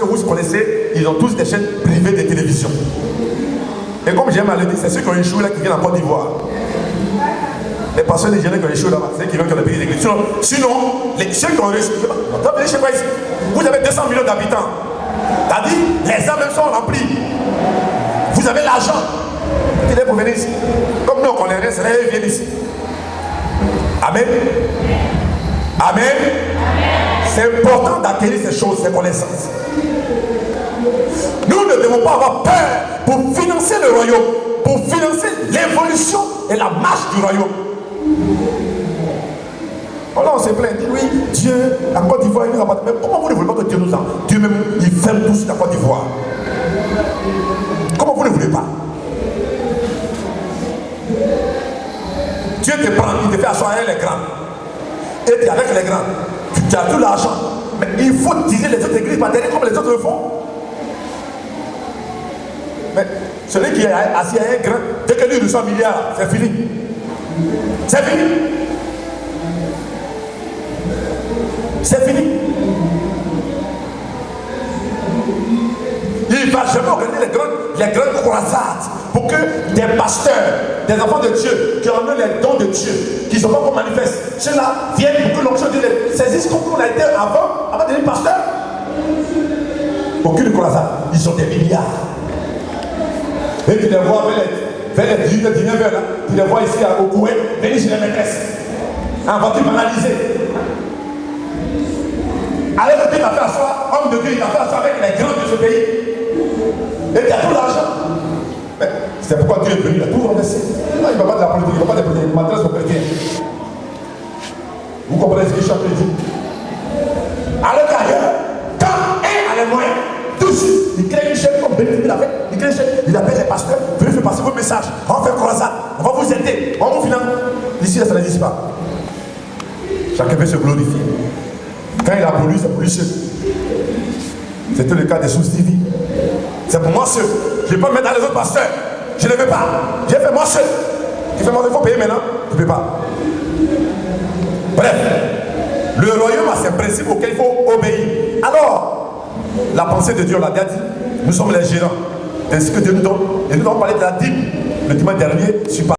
vous connaissez, ils ont tous des chaînes privées de télévision. Et comme j'aime à le dire, c'est ceux qui ont échoué là qui viennent en Côte d'Ivoire. Les pasteurs nigériens qui ont échoué là-bas, c'est ceux qui viennent dans les pays d'église. Sinon, ceux qui ont réussi, vous avez 200 millions d'habitants. T'as dit, les âmes même sont remplies. Vous avez l'argent. Il est pour venir ici. Comme nous on connaît rien, c'est là qu'ils viennent ici. Amen. Amen. C'est important d'acquérir ces choses, ces connaissances. Nous ne devons pas avoir peur pour financer le royaume, pour financer l'évolution et la marche du royaume. Voilà, on se plaint, dit oui, Dieu, la Côte d'Ivoire, il nous a pas. Mais comment vous ne voulez pas que Dieu nous en... Dieu même, il ferme tout sur la Côte d'Ivoire. Comment vous ne voulez pas? Dieu te prend, il te fait asseoir avec les grands. Et tu es avec les grands. Tu as tout l'argent. Mais il faut tirer les autres églises par derrière comme les autres le font. Mais celui qui est assis à un grand, dès que lui reçoit 1 milliard, c'est fini. C'est fini. C'est fini. Il ne va jamais organiser les grandes croisades pour que des pasteurs, des enfants de Dieu, qui ont eu les dons de Dieu, qui ne sont pas comme manifestes, ceux-là viennent pour que l'onction de Dieu les saisisse comme on a été avant de devenir pasteur. Aucune croisade. Ils ont des milliards. Et tu les vois vers les 18 19 heures, tu les vois ici au Koweït, venir chez les maîtresses. En voiture banalisée. Alors que Dieu t'a fait asseoir, homme de Dieu, il t'a fait asseoir avec les grands de ce pays. Et tu as tout l'argent. Mais c'est pourquoi Dieu est venu, il a tout renversé. Non, il ne va pas de la politique, il ne va pas de politique, il m'adresse au chrétien. Vous comprenez ce que je suis en train de dire? Alors qu'ailleurs, quand un a les moyens, tous, il crée une chaîne comme Bénédicte l'a fait, il crée une chaîne, il appelle les pasteurs, venez faire passer vos messages, on va faire croisade, on va vous aider, on vous finance. Ici, ça n'existe pas. Chacun veut se glorifier. Quand il a pollué, c'est pour lui seul. C'était le cas des sous-civis. C'est pour moi seul. Je ne vais pas me mettre dans les autres pasteurs. Je ne veux pas. J'ai fait moi seul. Tu fais moi, il faut payer maintenant. Tu ne peux pas. Bref, le royaume a ses principes auxquels il faut obéir. Alors, la pensée de Dieu, on l'a déjà dit, nous sommes les gérants. C'est ce que Dieu nous donne. Et nous allons parler de la dîme le dimanche dernier. Je suis